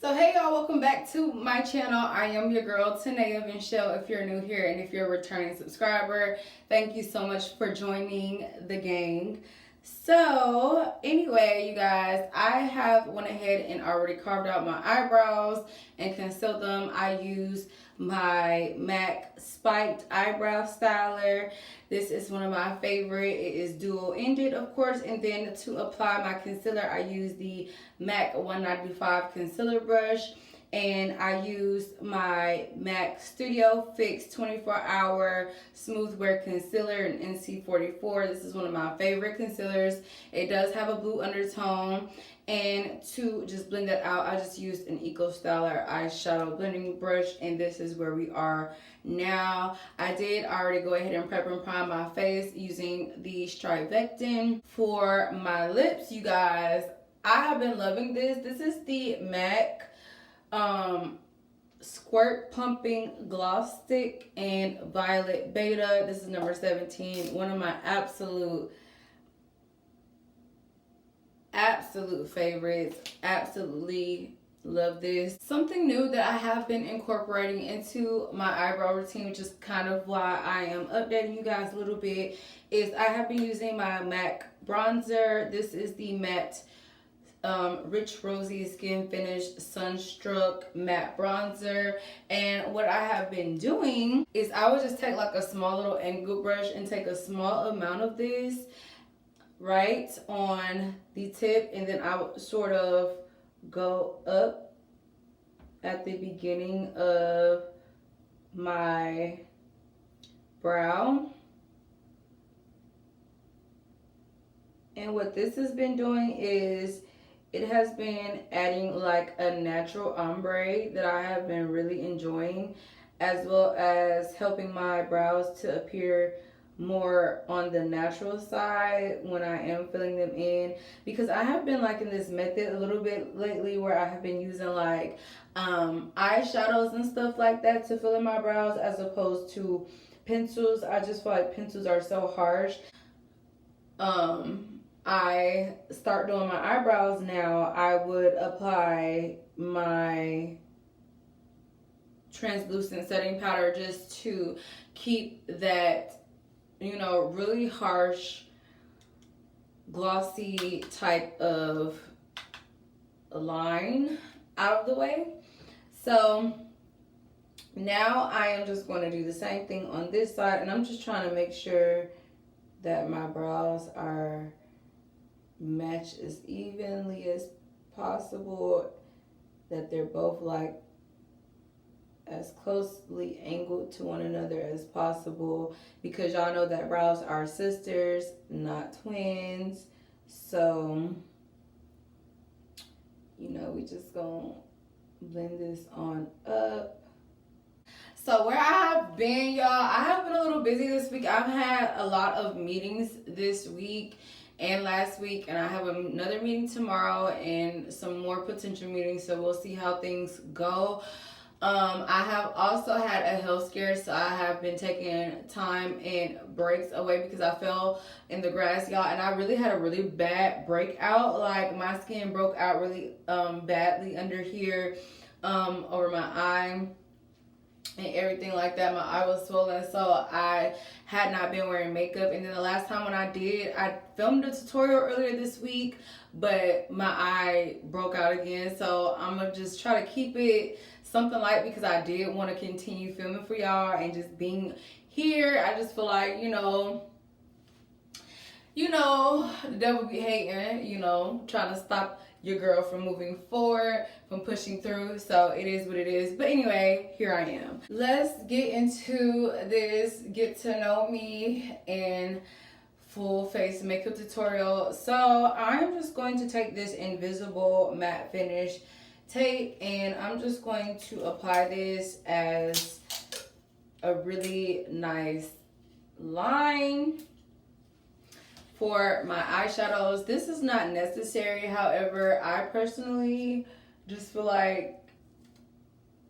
So hey y'all, welcome back to my channel. I am your girl Tanea Vinchelle if you're new here, and if you're a returning subscriber, thank you so much for joining the gang. So anyway, you guys, I have went ahead and already carved out my eyebrows and concealed them. I use my M.A.C spiked eyebrow styler. This is one of my favorite. It is dual ended, of course, and then to apply my concealer I use the M.A.C 195 concealer brush, and I used my M.A.C Studio Fix 24-hour smooth wear concealer in NC44. This is one of my favorite concealers. It does have a blue undertone, and to just blend that out, I just used an Eco Styler eyeshadow blending brush, and this is where we are now. I did already go ahead and prep and prime my face using the Strivectin. For my lips, you guys, I have been loving this. This is the M.A.C Squirt Pumping Gloss Stick and Violet Beta. This is number 17. One of my absolute favorites. Absolutely love this. Something new that I have been incorporating into my eyebrow routine, which is kind of why I am updating you guys a little bit, is I have been using my M.A.C bronzer. This is the matte Rich Rosy Skin Finish Sunstruck matte bronzer, and what I have been doing is I would just take like a small little angle brush and take a small amount of this right on the tip, and then I would sort of go up at the beginning of my brow. And what this has been doing is it has been adding like a natural ombre that I have been really enjoying, as well as helping my brows to appear more on the natural side when I am filling them in, because I have been liking this method a little bit lately where I have been using like eyeshadows and stuff like that to fill in my brows as opposed to pencils. I just feel like pencils are so harsh. I start doing my eyebrows now, I would apply my translucent setting powder just to keep that, you know, really harsh glossy type of line out of the way. So now I am just going to do the same thing on this side, and I'm just trying to make sure that my brows are matched as evenly as possible, that they're both like as closely angled to one another as possible, because y'all know that brows are sisters, not twins. So, you know, we just gonna blend this on up. So where I have been, y'all, I have been a little busy this week. I've had a lot of meetings this week and last week, and I have another meeting tomorrow and some more potential meetings, so we'll see how things go. I have also had a health scare, so I have been taking time and breaks away because I fell in the grass, y'all, and I really had a really bad breakout. Like, my skin broke out really badly under here, over my eye and everything like that. My eye was swollen, so I had not been wearing makeup. And then the last time when I did, I filmed a tutorial earlier this week, but my eye broke out again. So I'm gonna just try to keep it something light, because I did want to continue filming for y'all and just being here. I just feel like, you know, the devil be hating, you know, trying to stop your girl from moving forward, from pushing through. So it is what it is. But anyway, here I am. Let's get into this get to know me and full face makeup tutorial. So I'm just going to take this invisible matte finish tape, and I'm just going to apply this as a really nice line for my eyeshadows. This is not necessary, however, I personally just feel like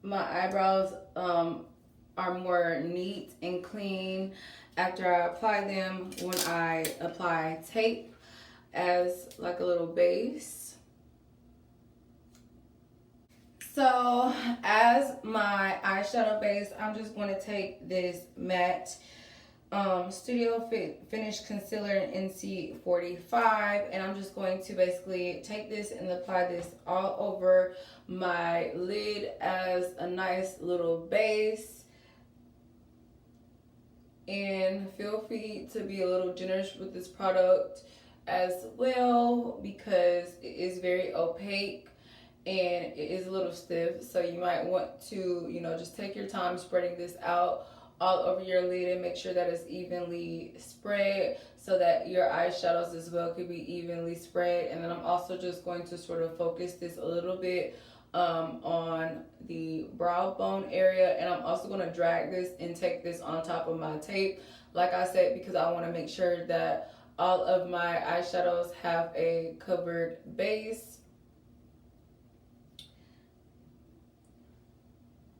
my eyebrows are more neat and clean after I apply them when I apply tape as like a little base. So as my eyeshadow base, I'm just going to take this matte Studio Finish Concealer in NC45, and I'm just going to basically take this and apply this all over my lid as a nice little base. And feel free to be a little generous with this product as well, because it is very opaque and it is a little stiff, so you might want to, you know, just take your time spreading this out all over your lid and make sure that it's evenly spread so that your eyeshadows as well could be evenly spread. And then I'm also just going to sort of focus this a little bit on the brow bone area, and I'm also going to drag this and take this on top of my tape, like I said, because I want to make sure that all of my eyeshadows have a covered base.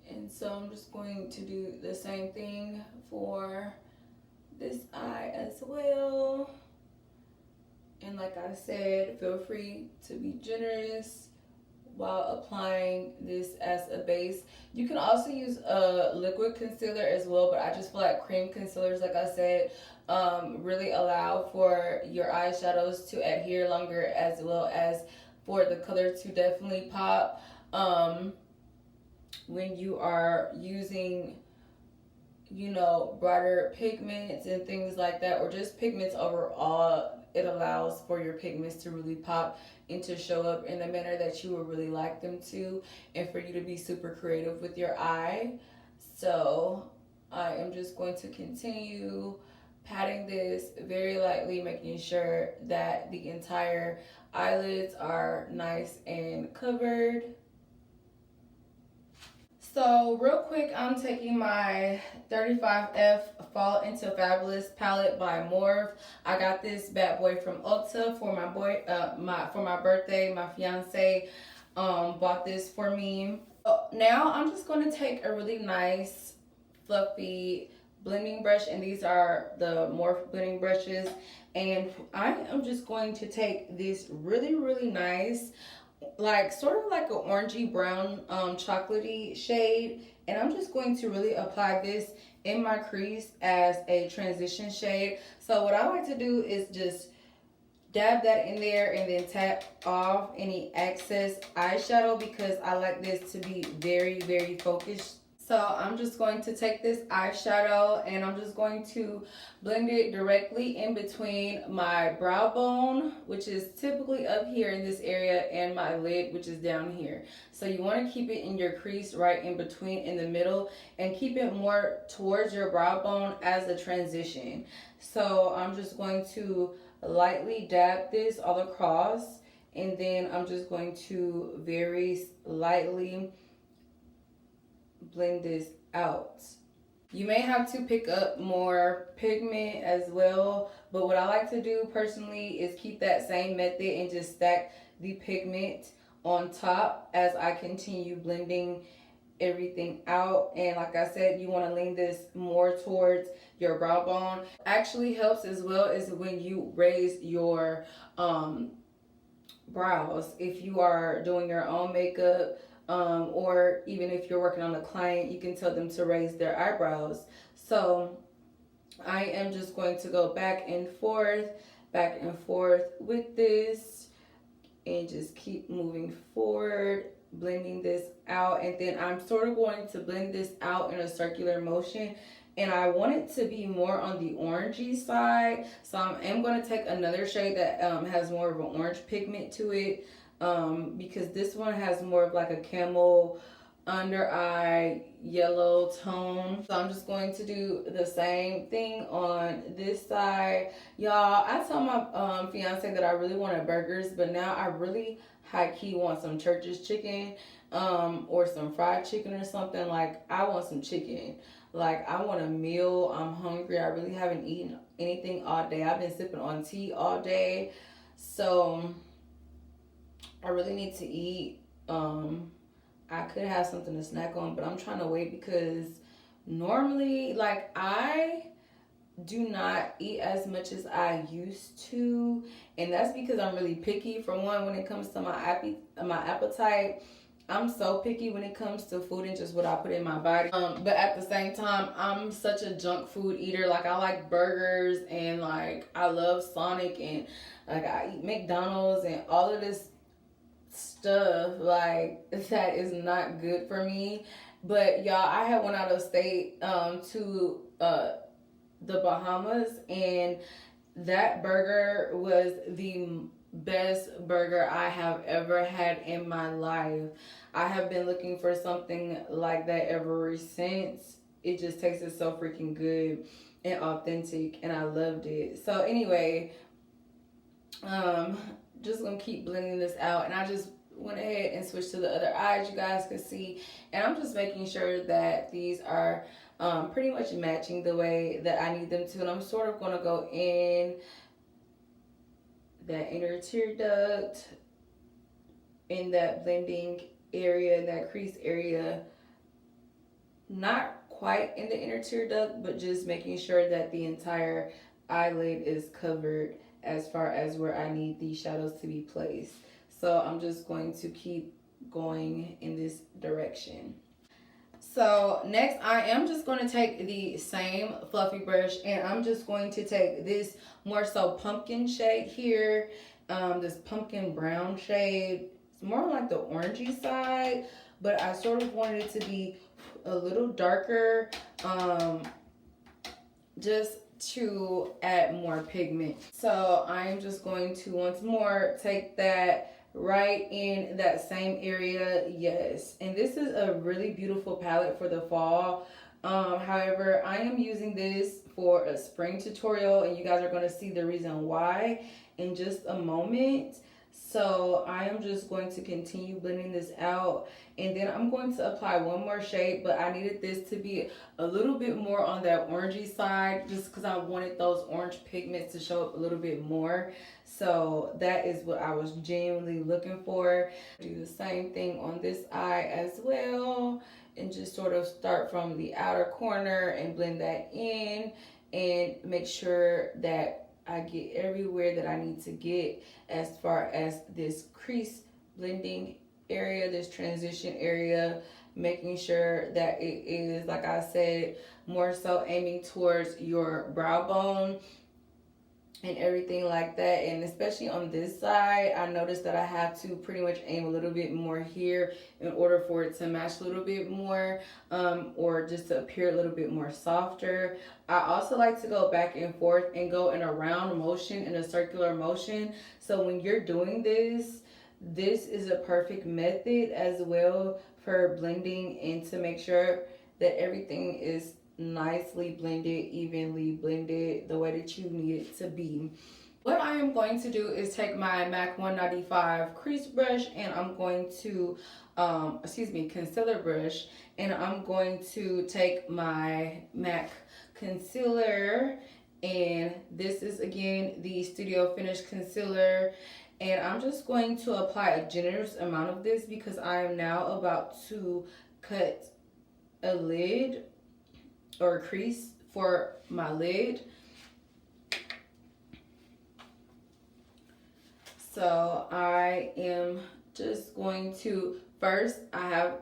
And so I'm just going to do the same thing for this eye as well. And like I said, feel free to be generous while applying this as a base. You can also use a liquid concealer as well, but I just feel like cream concealers, like I said, really allow for your eyeshadows to adhere longer, as well as for the color to definitely pop. When you are using, you know, brighter pigments and things like that, or just pigments overall, it allows for your pigments to really pop and to show up in the manner that you would really like them to, and for you to be super creative with your eye. So I am just going to continue patting this very lightly, making sure that the entire eyelids are nice and covered. So real quick, I'm taking my 35F Fall Into Fabulous palette by Morphe. I got this bad boy from Ulta for my birthday. My fiance bought this for me. Now I'm just going to take a really nice fluffy blending brush, and these are the Morphe blending brushes, and I am just going to take this really nice, like sort of like an orangey brown chocolatey shade, and I'm just going to really apply this in my crease as a transition shade. So what I like to do is just dab that in there and then tap off any excess eyeshadow, because I like this to be very focused. So I'm just going to take this eyeshadow and I'm just going to blend it directly in between my brow bone, which is typically up here in this area, and my lid, which is down here. So you want to keep it in your crease right in between, in the middle, and keep it more towards your brow bone as a transition. So I'm just going to lightly dab this all across, and then I'm just going to very lightly blend this out. You may have to pick up more pigment as well, but what I like to do personally is keep that same method and just stack the pigment on top as I continue blending everything out. And like I said, you want to lean this more towards your brow bone. Actually helps as well is when you raise your brows, if you are doing your own makeup, or even if you're working on a client, you can tell them to raise their eyebrows. So I am just going to go back and forth with this and just keep moving forward, blending this out. And then I'm sort of going to blend this out in a circular motion, and I want it to be more on the orangey side. So I am going to take another shade that has more of an orange pigment to it, because this one has more of like a camel under eye yellow tone. So I'm just going to do the same thing on this side. Y'all, I told my fiance that I really wanted burgers, but now I really high-key want some Church's chicken, or some fried chicken or something. Like, I want some chicken. Like, I want a meal. I'm hungry. I really haven't eaten anything all day. I've been sipping on tea all day, so I really need to eat. I could have something to snack on, but I'm trying to wait, because normally, like, I do not eat as much as I used to, and that's because I'm really picky. For one, when it comes to my appetite, I'm so picky when it comes to food and just what I put in my body. But at the same time, I'm such a junk food eater. Like, I like burgers and like I love Sonic and like I eat McDonald's and all of this stuff like that is not good for me. But y'all, I had went out of state to the Bahamas, and that burger was the best burger I have ever had in my life. I have been looking for something like that ever since. It just tasted so freaking good and authentic, and I loved it. So anyway, just gonna keep blending this out, and I just went ahead and switched to the other eyes, you guys can see, and I'm just making sure that these are pretty much matching the way that I need them to. And I'm sort of gonna go in that inner tear duct, in that blending area, in that crease area, not quite in the inner tear duct, but just making sure that the entire eyelid is covered as far as where I need these shadows to be placed. So I'm just going to keep going in this direction. So next, I am just going to take the same fluffy brush, and I'm just going to take this more so pumpkin shade here, this pumpkin brown shade. It's more like the orangey side, but I sort of wanted it to be a little darker, just to add more pigment. So I'm just going to once more take that right in that same area. Yes, and this is a really beautiful palette for the fall. However, I am using this for a spring tutorial, and you guys are going to see the reason why in just a moment. So I am just going to continue blending this out, and then I'm going to apply one more shade, but I needed this to be a little bit more on that orangey side just because I wanted those orange pigments to show up a little bit more. So that is what I was genuinely looking for. Do the same thing on this eye as well, and just sort of start from the outer corner and blend that in and make sure that I get everywhere that I need to get as far as this crease blending area, this transition area, making sure that it is, like I said, more so aiming towards your brow bone and everything like that. And especially on this side, I noticed that I have to pretty much aim a little bit more here in order for it to match a little bit more, or just to appear a little bit more softer. I also like to go back and forth and go in a round motion, in a circular motion. So when you're doing this, this is a perfect method as well for blending, and to make sure that everything is nicely blended, evenly blended, the way that you need it to be. What I am going to do is take my MAC 195 crease brush, and I'm going to concealer brush, and I'm going to take my MAC concealer, and this is again the Studio Finish concealer, and I'm just going to apply a generous amount of this because I am now about to cut a lid or a crease for my lid. So I am just going to, first I have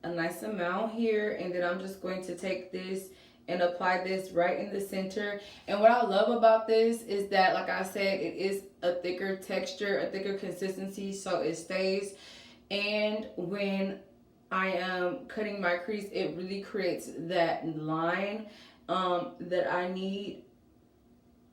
a nice amount here, and then I'm just going to take this and apply this right in the center. And what I love about this is that, like I said, it is a thicker texture, a thicker consistency, so it stays. And when I am cutting my crease, it really creates that line that I need,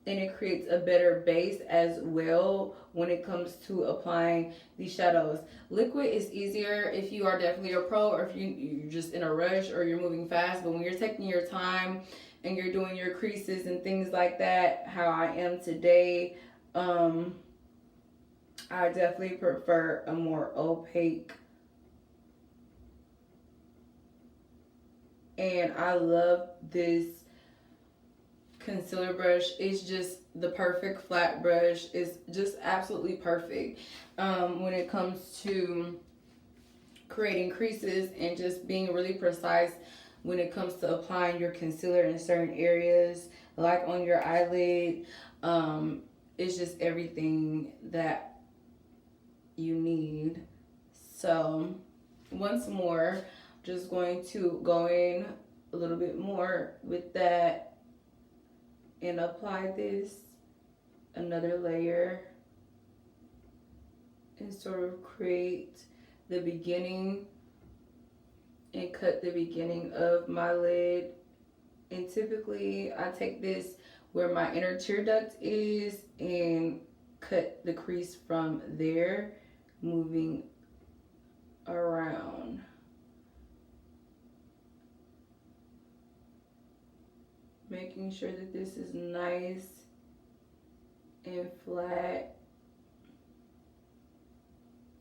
and it creates a better base as well when it comes to applying these shadows. Liquid is easier if you are definitely a pro, or if you're just in a rush or you're moving fast. But when you're taking your time and you're doing your creases and things like that, how I am today, I definitely prefer a more opaque. And I love this concealer brush. It's just the perfect flat brush. It's just absolutely perfect when it comes to creating creases and just being really precise when it comes to applying your concealer in certain areas, like on your eyelid. It's just everything that you need. So once more, just going to go in a little bit more with that and apply this another layer and sort of create the beginning and cut the beginning of my lid. And typically I take this where my inner tear duct is and cut the crease from there, moving around. Making sure that this is nice and flat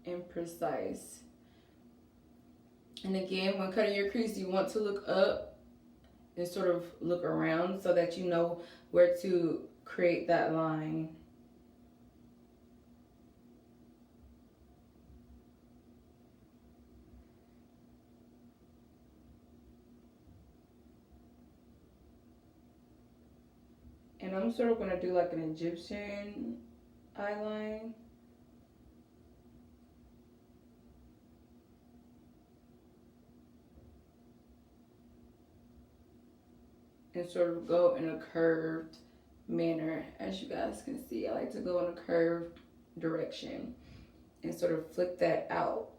and precise. And again, when cutting your crease, you want to look up and sort of look around so that you know where to create that line. And I'm sort of going to do like an Egyptian eyeline. And sort of go in a curved manner. As you guys can see, I like to go in a curved direction and sort of flick that out.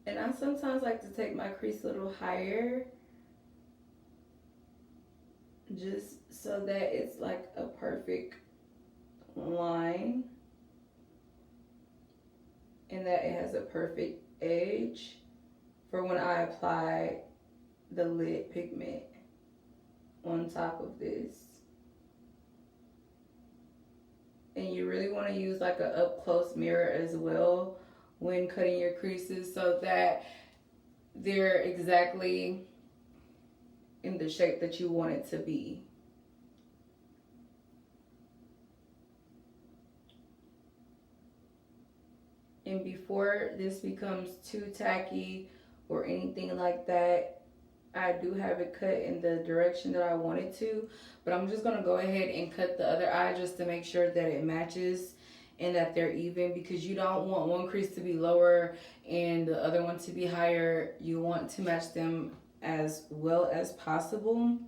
And I sometimes like to take my crease a little higher, just so that it's like a perfect line and that it has a perfect edge for when I apply the lid pigment on top of this. And you really want to use like a up close mirror as well when cutting your creases so that they're exactly in the shape that you want it to be. And before this becomes too tacky or anything like that, I do have it cut in the direction that I want it to, but I'm just gonna go ahead and cut the other eye just to make sure that it matches and that they're even, because you don't want one crease to be lower and the other one to be higher. You want to match them as well as possible.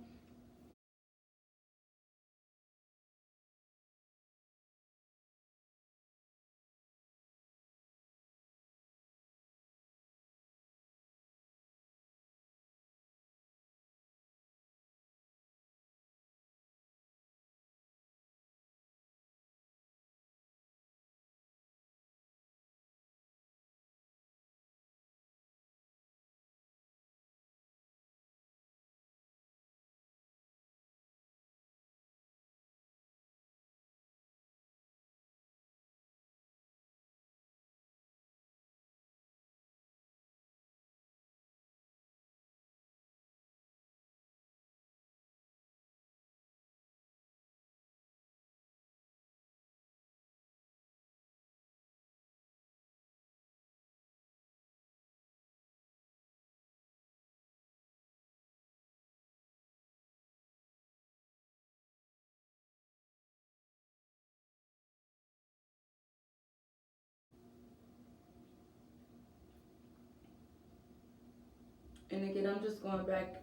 And again, I'm just going back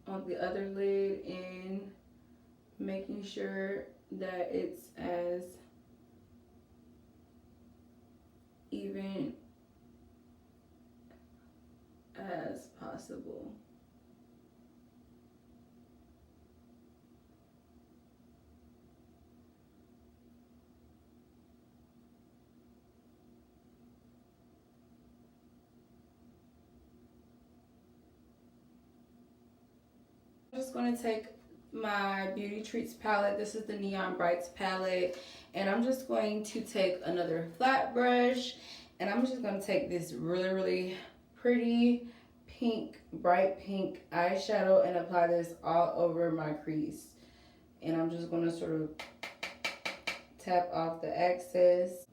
on the other lid and making sure that it's as even as possible. I'm just going to take my Beauty Treats palette. This is the Neon Brights palette. And I'm just going to take another flat brush. And I'm just going to take this really, really pretty pink, bright pink eyeshadow and apply this all over my crease. And I'm just going to sort of tap off the excess.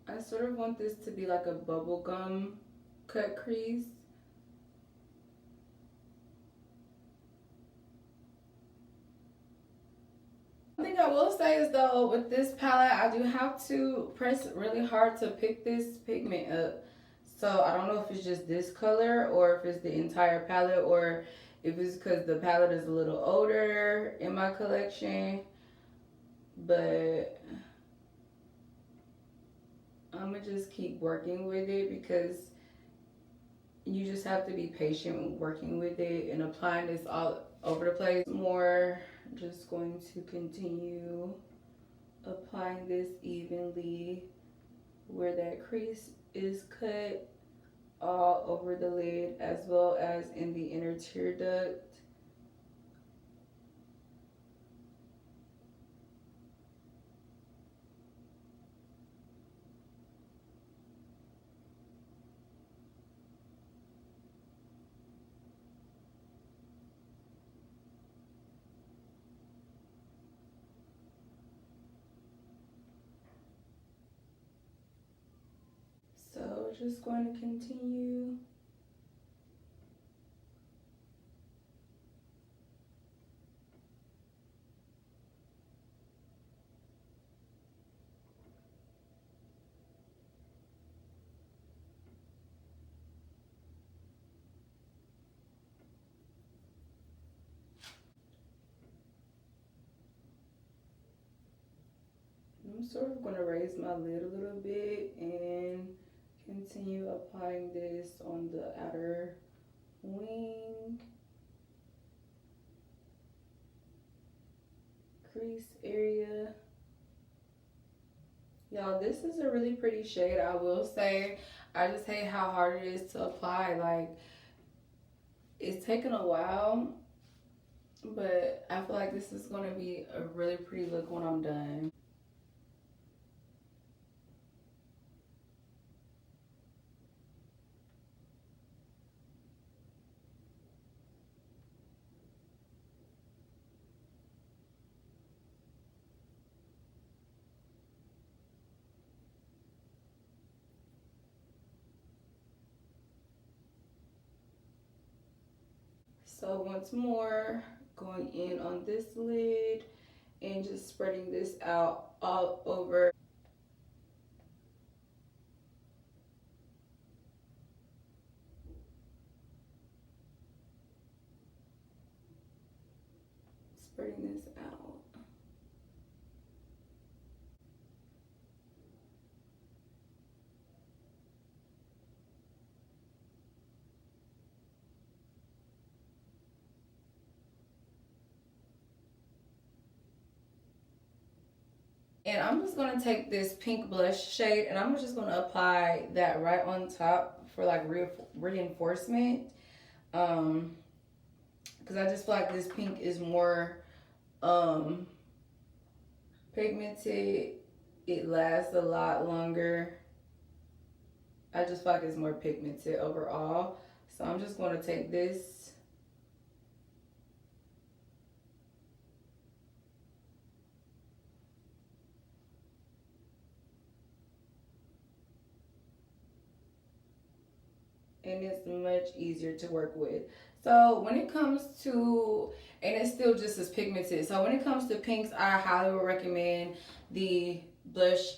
I sort of want this to be like a bubblegum cut crease. One thing I will say is though, with this palette, I do have to press really hard to pick this pigment up. So I don't know if it's just this color or if it's the entire palette or if it's because the palette is a little older in my collection. But I'm gonna just keep working with it because you just have to be patient working with it and applying this all over the place. More, just going to continue applying this evenly where that crease is cut, all over the lid as well as in the inner tear duct. So just going to continue. I'm sort of going to raise my lid a little bit and continue applying this on the outer wing, crease area. Y'all, this is a really pretty shade, I will say. I just hate how hard it is to apply. Like, it's taken a while, but I feel like this is going to be a really pretty look when I'm done. So once more, going in on this lid and just spreading this out all over. Spreading this out. And I'm just going to take this pink blush shade and I'm just going to apply that right on top for like reinforcement. Because I just feel like this pink is more pigmented. It lasts a lot longer. I just feel like it's more pigmented overall. So I'm just going to take this and it's much easier to work with. So when it comes to, and it's still just as pigmented. So when it comes to pinks, I highly would recommend the blush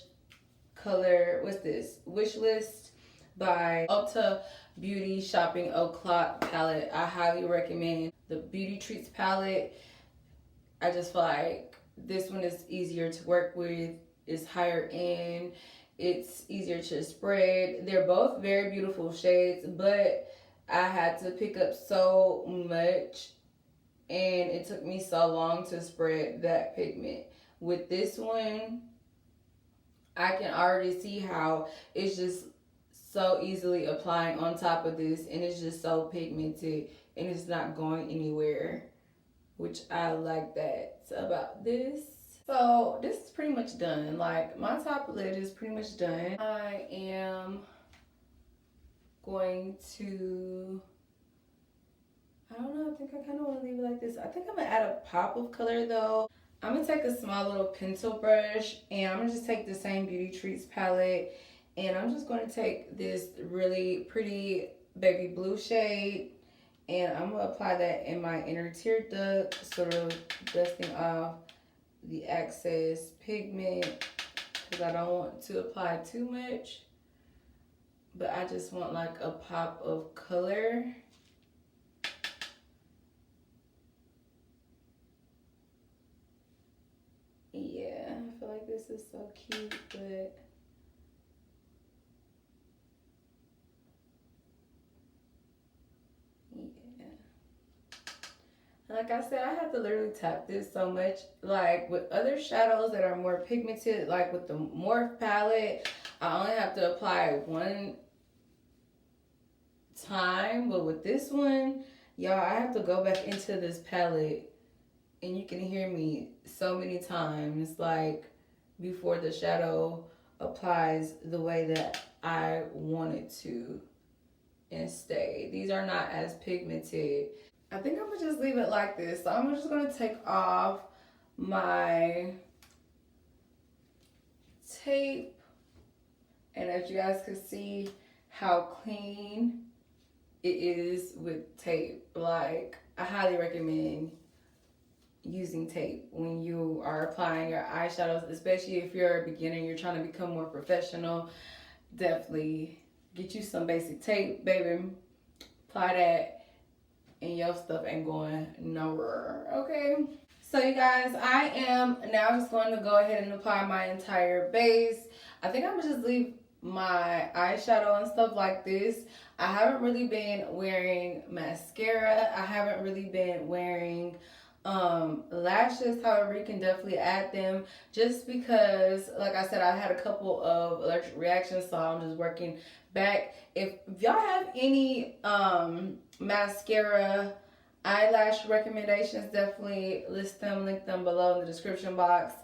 color, what's this? Wishlist by Ulta Beauty Shopping O'Clock palette. I highly recommend the Beauty Treats palette. I just feel like this one is easier to work with, it's higher end, it's easier to spread. They're both very beautiful shades, but I had to pick up so much and it took me so long to spread that pigment. With this one, I can already see how it's just so easily applying on top of this, and it's just so pigmented and it's not going anywhere, which I like that about this. So this is pretty much done. Like, my top lid is pretty much done. I am going to, I don't know, I think I kind of want to leave it like this. I think I'm gonna add a pop of color though. I'm gonna take a small little pencil brush, and I'm gonna just take the same Beauty Treats palette, and I'm just gonna take this really pretty baby blue shade, and I'm gonna apply that in my inner tear duct, sort of dusting off the excess pigment, because I don't want to apply too much, but I just want like a pop of color. Yeah, I feel like this is so cute, but yeah. Like I said, I have to literally tap this so much. Like with other shadows that are more pigmented, like with the Morph palette, I only have to apply one time, but with this one, y'all, I have to go back into this palette, and you can hear me so many times, like, before the shadow applies the way that I want it to and stay. These are not as pigmented. I think I'm gonna just leave it like this. So I'm just gonna take off my tape, and as you guys can see how clean it is with tape. Like, I highly recommend using tape when you are applying your eyeshadows, especially if you're a beginner, you're trying to become more professional. Definitely get you some basic tape, baby. Apply that, and your stuff ain't going nowhere, okay? So you guys, I am now just going to go ahead and apply my entire base. I think I'm gonna just leave my eyeshadow and stuff like this. I haven't really been wearing mascara. I haven't really been wearing lashes. However, you can definitely add them, just because, like I said, I had a couple of allergic reactions, so I'm just working back. If y'all have any mascara eyelash recommendations, definitely list them, link them below in the description box.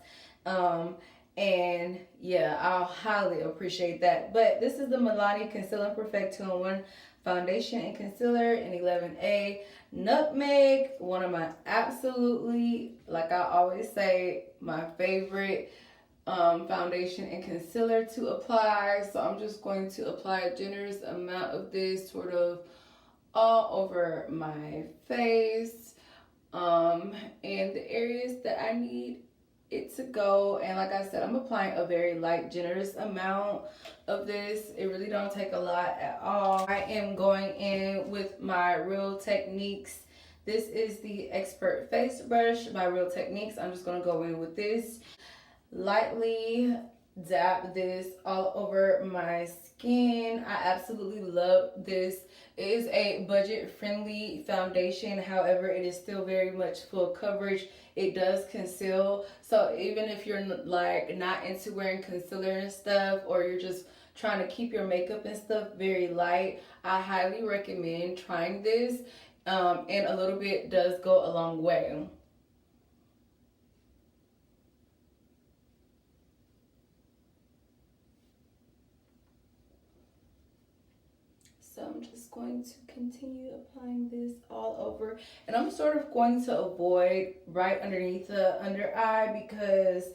And yeah, I'll highly appreciate that. But this is the Milani Conceal and Perfect 2-in-1 foundation and concealer in 11A. Nutmeg, one of my absolutely, like I always say, my favorite foundation and concealer to apply. So I'm just going to apply a generous amount of this sort of all over my face, and the areas that I need it to go. And like I said, I'm applying a very light, generous amount of this. It really don't take a lot at all. I am going in with my Real Techniques. This is the Expert Face Brush by Real Techniques. I'm just going to go in with this, lightly dab this all over my skin. I absolutely love this. It is a budget friendly foundation, however it is still very much full coverage. It does conceal, so even if you're like not into wearing concealer and stuff, or you're just trying to keep your makeup and stuff very light, I highly recommend trying this, and a little bit does go a long way. So I'm just going to continue applying this all over. And I'm sort of going to avoid right underneath the under eye, because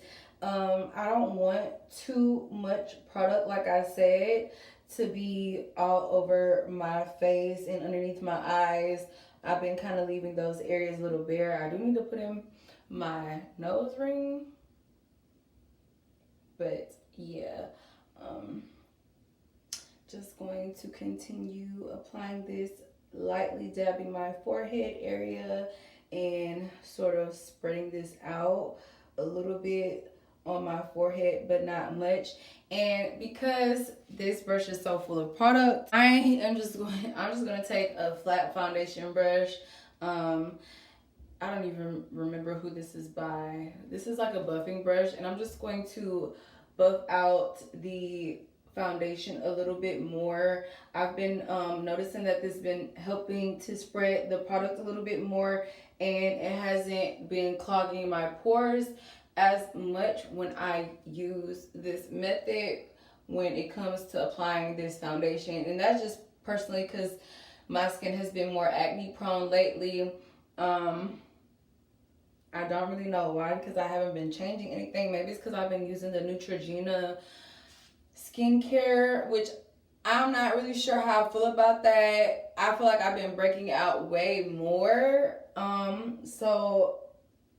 I don't want too much product, like I said, to be all over my face and underneath my eyes. I've been kind of leaving those areas a little bare. I do need to put in my nose ring. But yeah. Just going to continue applying this, lightly dabbing my forehead area and sort of spreading this out a little bit on my forehead, but not much. And because this brush is so full of product, I'm just gonna take a flat foundation brush. I don't even remember who this is by. This is like a buffing brush, and I'm just going to buff out the foundation a little bit more. I've been noticing that this has been helping to spread the product a little bit more, and it hasn't been clogging my pores as much when I use this method when it comes to applying this foundation. And that's just personally because my skin has been more acne prone lately. I don't really know why, because I haven't been changing anything. Maybe it's because I've been using the Neutrogena skincare, which I'm not really sure how I feel about that. I feel like I've been breaking out way more. So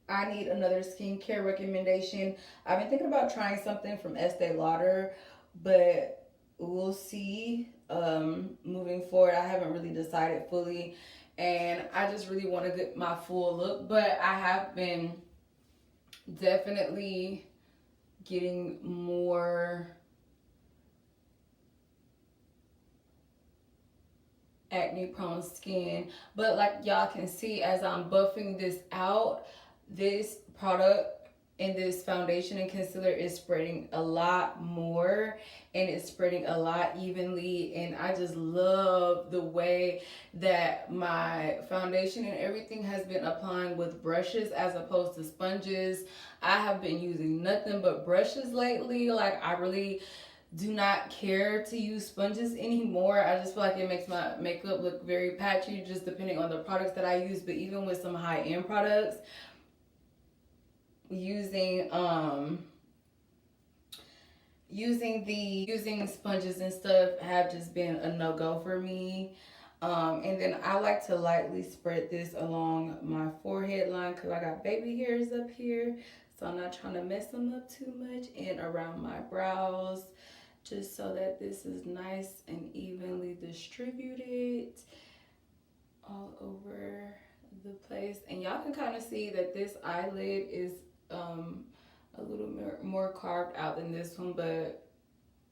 I need another skincare recommendation. I've been thinking about trying something from Estee Lauder, but we'll see. Moving forward, I haven't really decided fully, and I just really want to get my full look. But I have been definitely getting more acne prone skin. But like y'all can see, as I'm buffing this out, this product and this foundation and concealer is spreading a lot more, and it's spreading a lot evenly. And I just love the way that my foundation and everything has been applying with brushes as opposed to sponges. I have been using nothing but brushes lately. Like, I really do not care to use sponges anymore. I just feel like it makes my makeup look very patchy, just depending on the products that I use. But even with some high-end products, using sponges and stuff have just been a no-go for me. And then I like to lightly spread this along my forehead line because I got baby hairs up here, so I'm not trying to mess them up too much, and around my brows, just so that this is nice and evenly distributed all over the place. And y'all can kind of see that this eyelid is a little more carved out than this one, but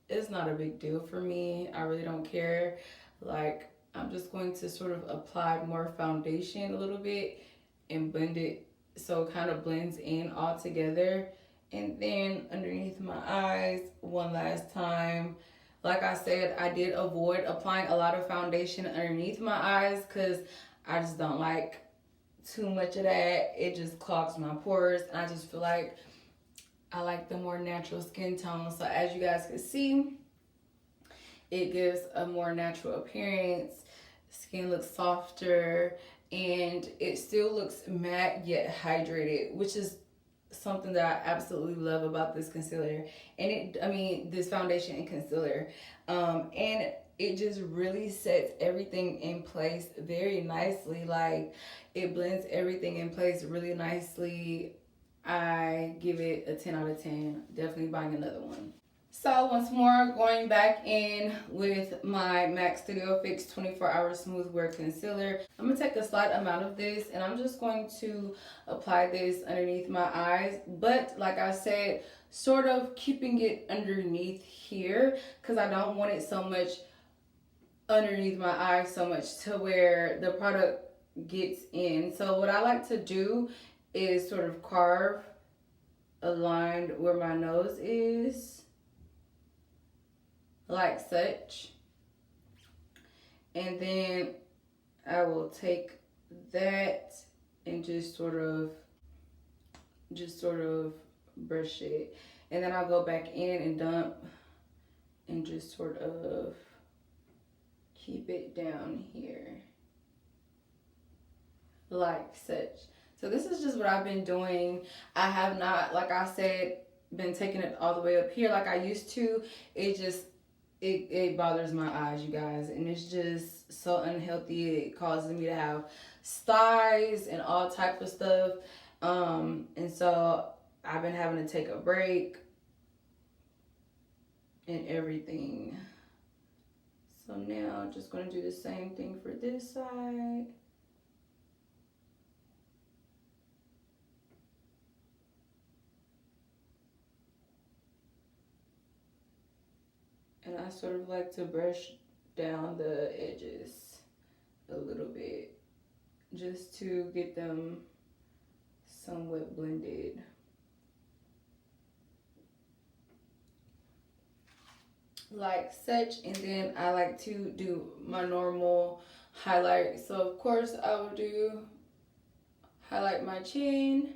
it's not a big deal for me. I really don't care. Like, I'm just going to sort of apply more foundation a little bit and blend it so it kind of blends in all together. And then underneath my eyes one last time. Like I said, I did avoid applying a lot of foundation underneath my eyes because I just don't like too much of that. It just clogs my pores, and I just feel like I like the more natural skin tone. So as you guys can see, it gives a more natural appearance. Skin looks softer, and it still looks matte yet hydrated, which is something that I absolutely love about this concealer. And this foundation and concealer. And it just really sets everything in place very nicely. Like, it blends everything in place really nicely. I give it a 10 out of 10. Definitely buying another one. So once more, going back in with my M.A.C Studio Fix 24-Hour Smooth Wear Concealer. I'm going to take a slight amount of this, and I'm just going to apply this underneath my eyes. But like I said, sort of keeping it underneath here, because I don't want it so much underneath my eyes so much to where the product gets in. So what I like to do is sort of carve a line where my nose is, like such. And then I will take that and just sort of brush it. And then I'll go back in and dump and just sort of keep it down here, like such. So this is just what I've been doing. I have not, like I said, been taking it all the way up here like I used to. It bothers my eyes, you guys, and it's just so unhealthy. It causes me to have styes and all type of stuff. And so I've been having to take a break and everything. So now I'm just going to do the same thing for this side. And I sort of like to brush down the edges a little bit just to get them somewhat blended. like such. And then I like to do my normal highlight. So of course I will do highlight my chin,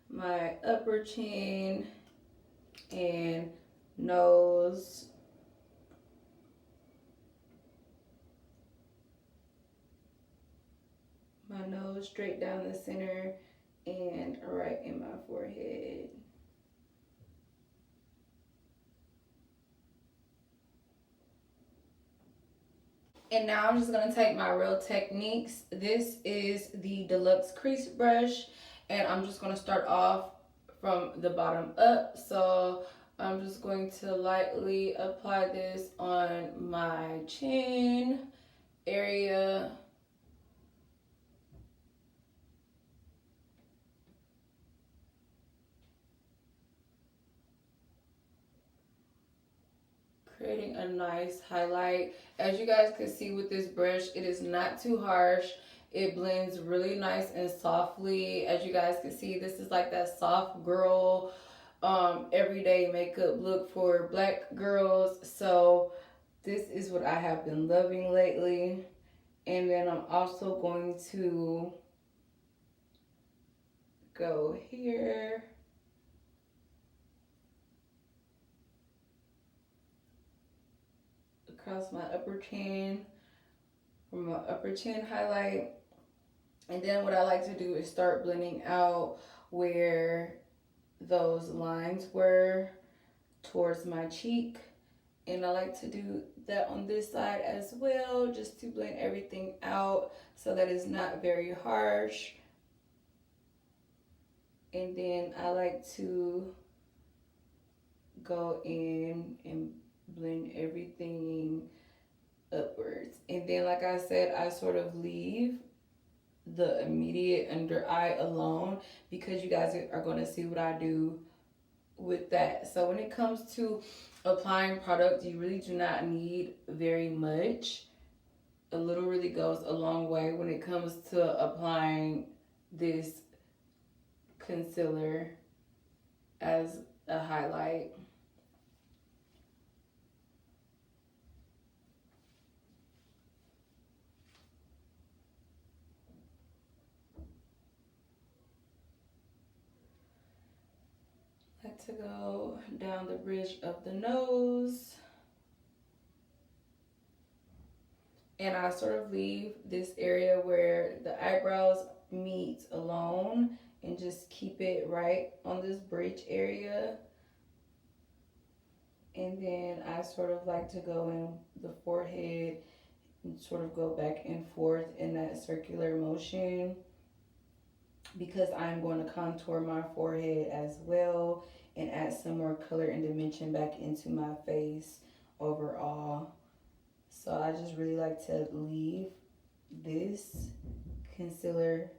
my upper chin, and nose. My nose straight down the center and right in my forehead. And now I'm just gonna take my Real Techniques. This is the Deluxe Crease Brush, and I'm just gonna start off from the bottom up. So I'm just going to lightly apply this on my chin area. Creating a nice highlight. As you guys can see with this brush, it is not too harsh. It blends really nice and softly. As you guys can see, this is like that soft girl everyday makeup look for black girls. So this is what I have been loving lately. And then I'm also going to go here. Across my upper chin, from my upper chin highlight. And then what I like to do is start blending out where those lines were towards my cheek. And I like to do that on this side as well, just to blend everything out so that it's not very harsh. And then I like to go in and blend everything upwards. And then, like I said, I sort of leave the immediate under eye alone because you guys are going to see what I do with that. So when it comes to applying product, you really do not need very much. A little really goes a long way when it comes to applying this concealer as a highlight. Like to go down the bridge of the nose. And I sort of leave this area where the eyebrows meet alone and just keep it right on this bridge area. And then I sort of like to go in the forehead and sort of go back and forth in that circular motion because I'm going to contour my forehead as well and add some more color and dimension back into my face overall. So I just really like to leave this concealer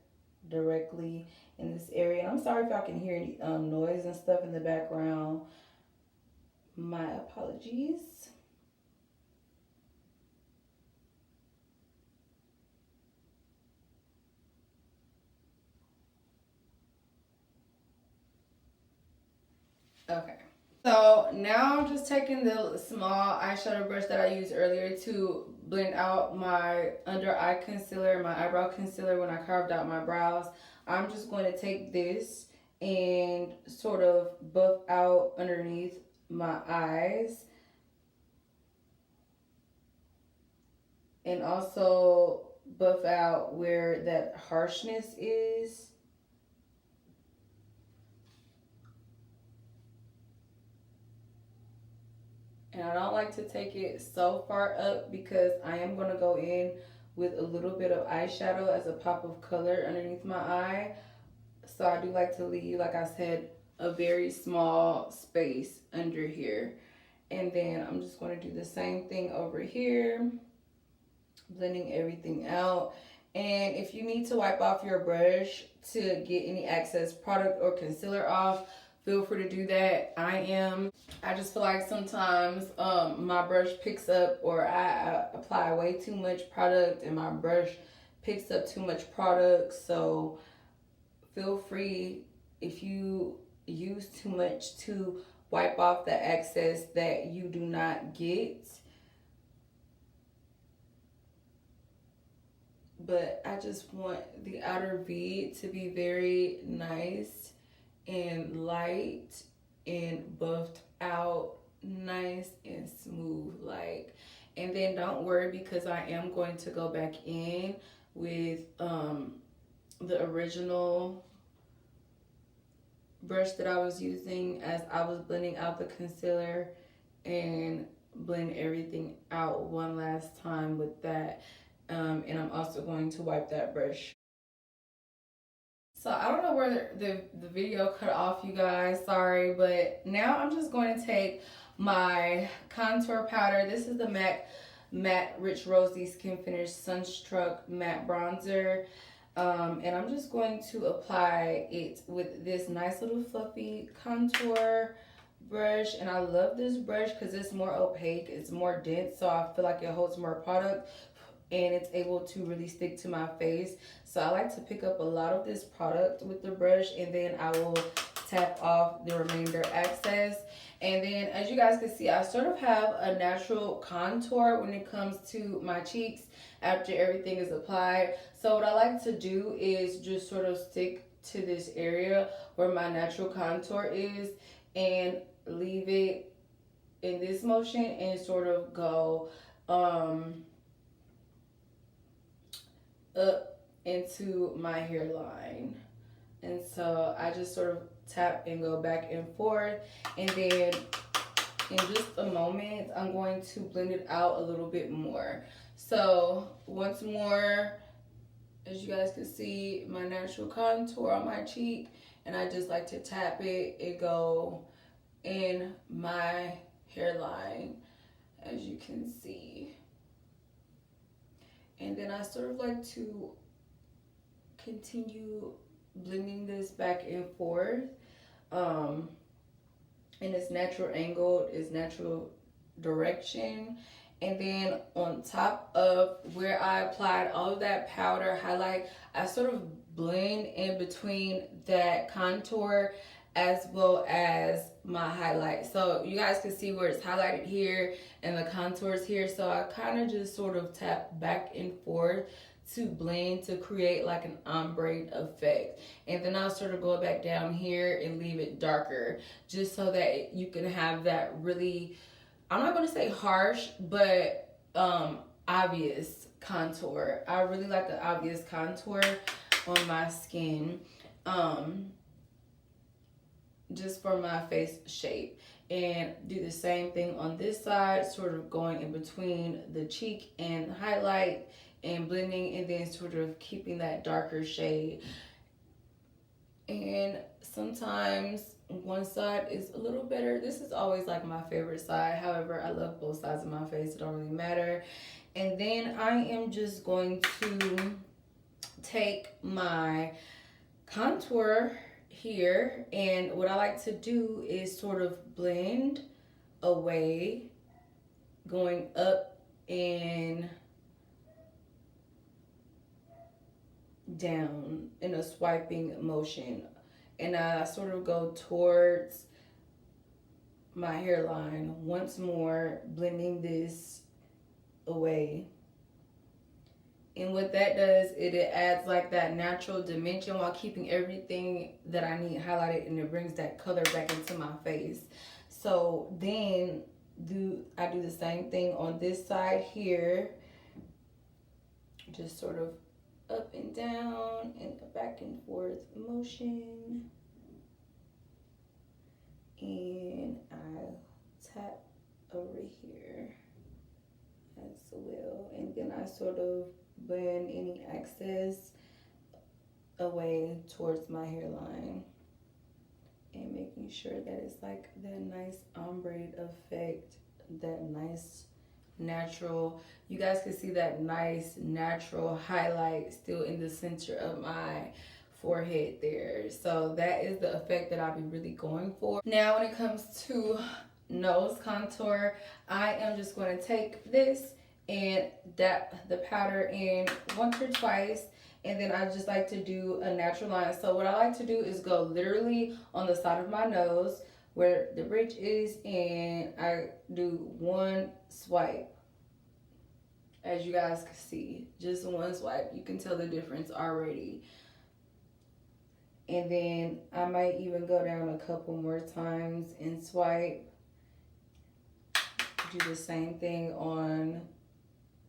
directly in this area. I'm sorry if y'all can hear any noise and stuff in the background. My apologies. Okay. So now I'm just taking the small eyeshadow brush that I used earlier to blend out my under eye concealer, my eyebrow concealer when I carved out my brows. I'm just going to take this and sort of buff out underneath my eyes. And also buff out where that harshness is. And I don't like to take it so far up because I am going to go in with a little bit of eyeshadow as a pop of color underneath my eye. So I do like to leave, like I said, a very small space under here. And then I'm just going to do the same thing over here, blending everything out. And if you need to wipe off your brush to get any excess product or concealer off, feel free to do that. I just feel like sometimes my brush picks up, or I apply way too much product and my brush picks up too much product. So feel free, if you use too much, to wipe off the excess that you do not get. But I just want the outer V to be very nice and light and buffed out, nice and smooth like. And then don't worry, because I am going to go back in with the original brush that I was using as I was blending out the concealer, and blend everything out one last time with that. And I'm also going to wipe that brush. So I don't know where the video cut off, you guys, sorry, but now I'm just going to take my contour powder. This is the M.A.C Matte Rich Rosy Skin Finish Sunstruck Matte Bronzer. And I'm just going to apply it with this nice little fluffy contour brush. And I love this brush because it's more opaque, it's more dense, so I feel like it holds more product and it's able to really stick to my face. So I like to pick up a lot of this product with the brush, and then I will tap off the remainder excess. And then as you guys can see, I sort of have a natural contour when it comes to my cheeks after everything is applied. So what I like to do is just sort of stick to this area where my natural contour is and leave it in this motion and sort of go up into my hairline. And so I just sort of tap and go back and forth, and then in just a moment I'm going to blend it out a little bit more. So once more, as you guys can see, my natural contour on my cheek, and I just like to tap it and go in my hairline, as you can see. And then I sort of like to continue blending this back and forth in its natural angle, its natural direction. And then on top of where I applied all of that powder highlight, I sort of blend in between that contour as well as my highlight. So you guys can see where it's highlighted here and the contours here. So I kind of just sort of tap back and forth to blend to create like an ombre effect. And then I'll sort of go back down here and leave it darker, just so that you can have that really, I'm not going to say harsh, but obvious contour. I really like the obvious contour on my skin, just for my face shape. And do the same thing on this side, sort of going in between the cheek and highlight and blending, and then sort of keeping that darker shade. And sometimes one side is a little better. This is always like my favorite side. However, I love both sides of my face. It don't really matter. And then I am just going to take my contour here, and what I like to do is sort of blend away, going up and down in a swiping motion, and I sort of go towards my hairline once more, blending this away. And what that does, it adds like that natural dimension while keeping everything that I need highlighted, and it brings that color back into my face. So then I do the same thing on this side here, just sort of up and down and back and forth motion. And I tap over here as well, and then I sort of blend any excess away towards my hairline, and making sure that it's like that nice ombre effect, that nice natural, you guys can see that nice natural highlight still in the center of my forehead there. So that is the effect that I'll be really going for. Now when it comes to nose contour, I am just going to take this and dab the powder in once or twice, and then I just like to do a natural line. So what I like to do is go literally on the side of my nose, where the bridge is, and I do one swipe. As you guys can see, just one swipe. You can tell the difference already. And then I might even go down a couple more times and swipe. Do the same thing on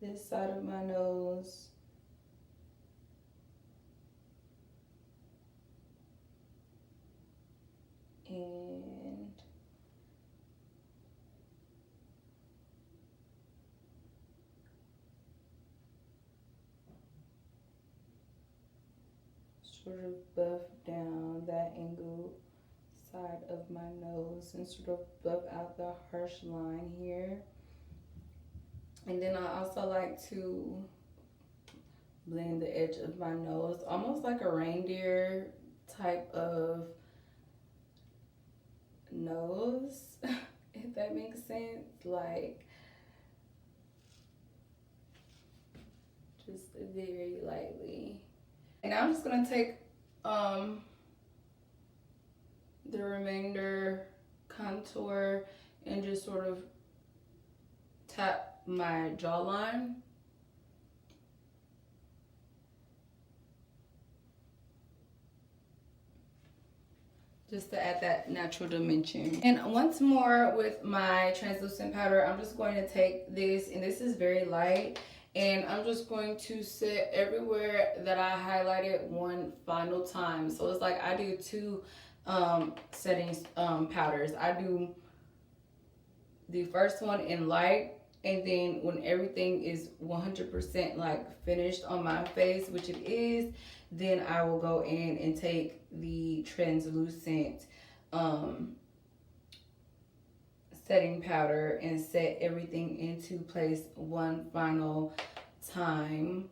this side of my nose. And sort of buff down that angle side of my nose and sort of buff out the harsh line here. And then I also like to blend the edge of my nose, almost like a reindeer type of nose, if that makes sense. Like, just very lightly. And now I'm just gonna take the remainder contour and just sort of tap my jawline. Just to add that natural dimension. And once more with my translucent powder, I'm just going to take this, and this is very light, and I'm just going to set everywhere that I highlighted one final time. So it's like I do two settings powders. I do the first one in light, and then when everything is 100% like finished on my face, which it is, then I will go in and take the translucent setting powder and set everything into place one final time.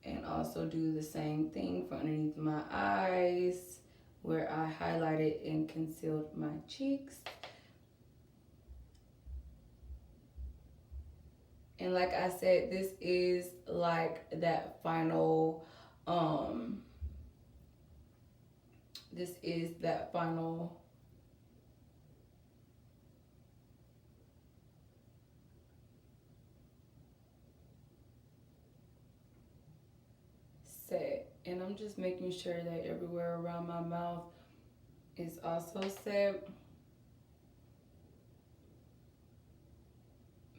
And also do the same thing for underneath my eyes, where I highlighted and concealed my cheeks. And like I said, this is like that final, this is that final set. And I'm just making sure that everywhere around my mouth is also set.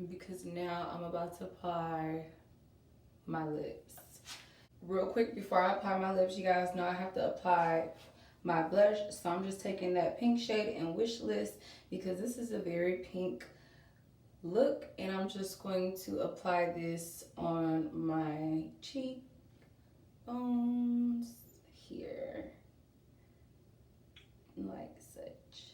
Because now I'm about to apply my lips. Real quick before I apply my lips, you guys know I have to apply my blush. So I'm just taking that pink shade in Weightless because this is a very pink look, and I'm just going to apply this on my cheekbones here, like such.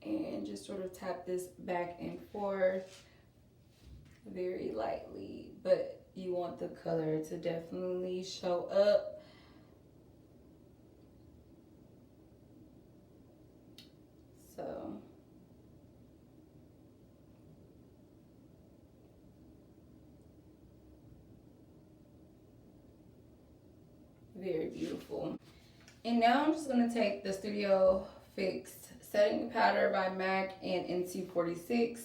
And just sort of tap this back and forth very lightly, but you want the color to definitely show up. So very beautiful. And now I'm just gonna take the Studio Fix setting powder by M.A.C and NC46,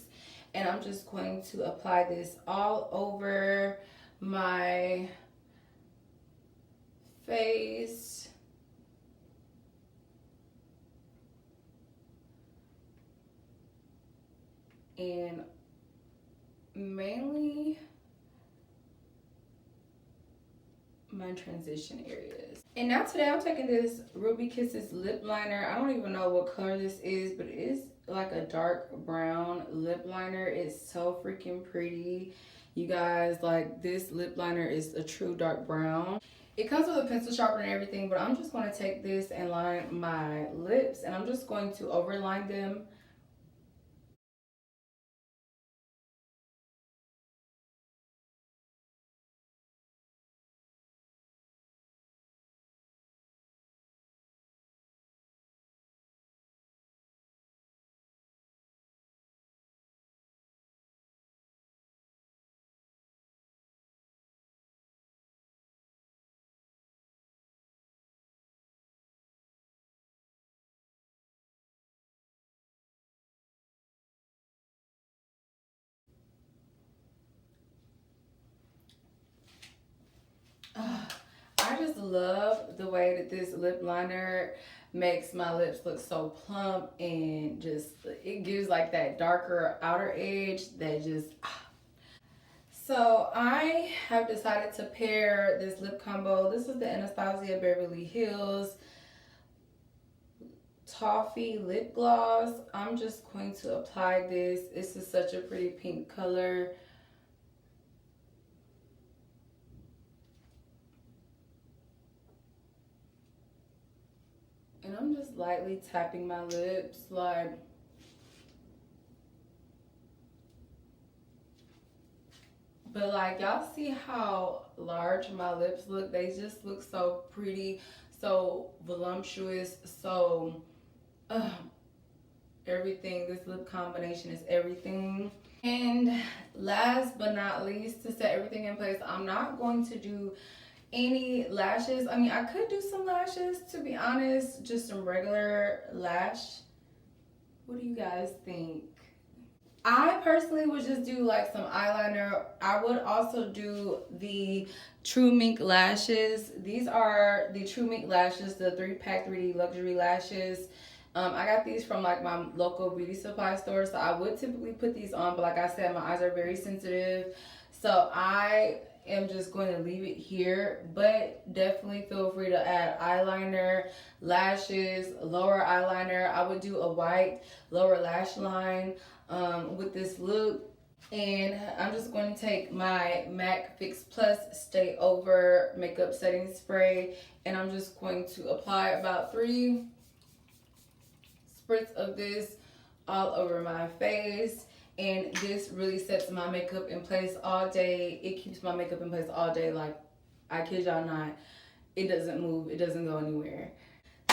and I'm just going to apply this all over my face. And mainly my transition areas. And now today I'm taking this Ruby Kisses lip liner. I don't even know what color this is, but it is like a dark brown lip liner. It's so freaking pretty. You guys, like, this lip liner is a true dark brown. It comes with a pencil sharpener and everything, but I'm just going to take this and line my lips, and I'm just going to overline them. love the way that this lip liner makes my lips look so plump, and just it gives like that darker outer edge that just So I have decided to pair this lip combo. This is the Anastasia Beverly Hills Toffee lip gloss. I'm just going to apply this. This is such a pretty pink color. And I'm just lightly tapping my lips, like, but like, y'all see how large my lips look? They just look so pretty, so voluptuous, so everything. This lip combination is everything. And last but not least, to set everything in place, I'm not going to do any lashes. I mean, I could do some lashes, to be honest, just some regular lash. What do you guys think? I personally would just do like some eyeliner. I would also do the True Mink lashes. These are the True Mink lashes, the 3-pack 3D luxury lashes. I got these from like my local beauty supply store, so I would typically put these on, but like I said, my eyes are very sensitive, so I am just going to leave it here. But definitely feel free to add eyeliner, lashes, lower eyeliner. I would do a white lower lash line with this look. And I'm just going to take my MAC Fix Plus Stay Over makeup setting spray, and I'm just going to apply about 3 spritz of this all over my face. And this really sets my makeup in place all day. It keeps my makeup in place all day. Like, I kid y'all not, it doesn't move, it doesn't go anywhere.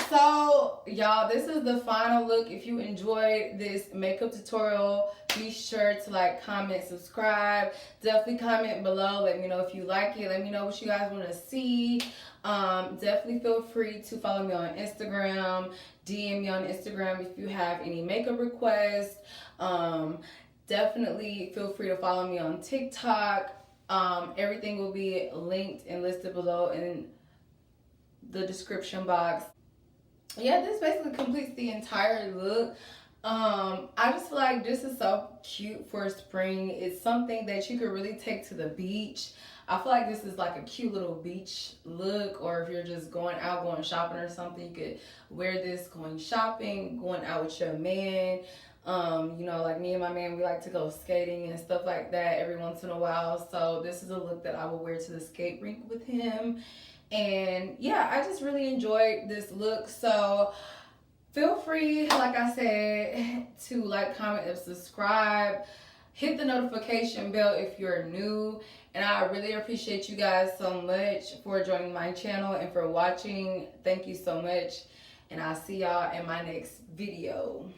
So y'all, this is the final look. If you enjoyed this makeup tutorial, be sure to like, comment, subscribe. Definitely comment below, let me know if you like it, let me know what you guys want to see. Definitely feel free to follow me on Instagram, DM me on Instagram if you have any makeup requests. Definitely feel free to follow me on TikTok. Everything will be linked and listed below in the description box. Yeah, this basically completes the entire look. I just feel like this is so cute for spring. It's something that you could really take to the beach. I feel like this is like a cute little beach look, or if you're just going out, going shopping or something, you could wear this going shopping, going out with your man. You know, like me and my man, we like to go skating and stuff like that every once in a while. So this is a look that I will wear to the skate rink with him. And yeah, I just really enjoyed this look. So feel free, like I said, to like, comment, and subscribe. Hit the notification bell if you're new. And I really appreciate you guys so much for joining my channel and for watching. Thank you so much. And I'll see y'all in my next video.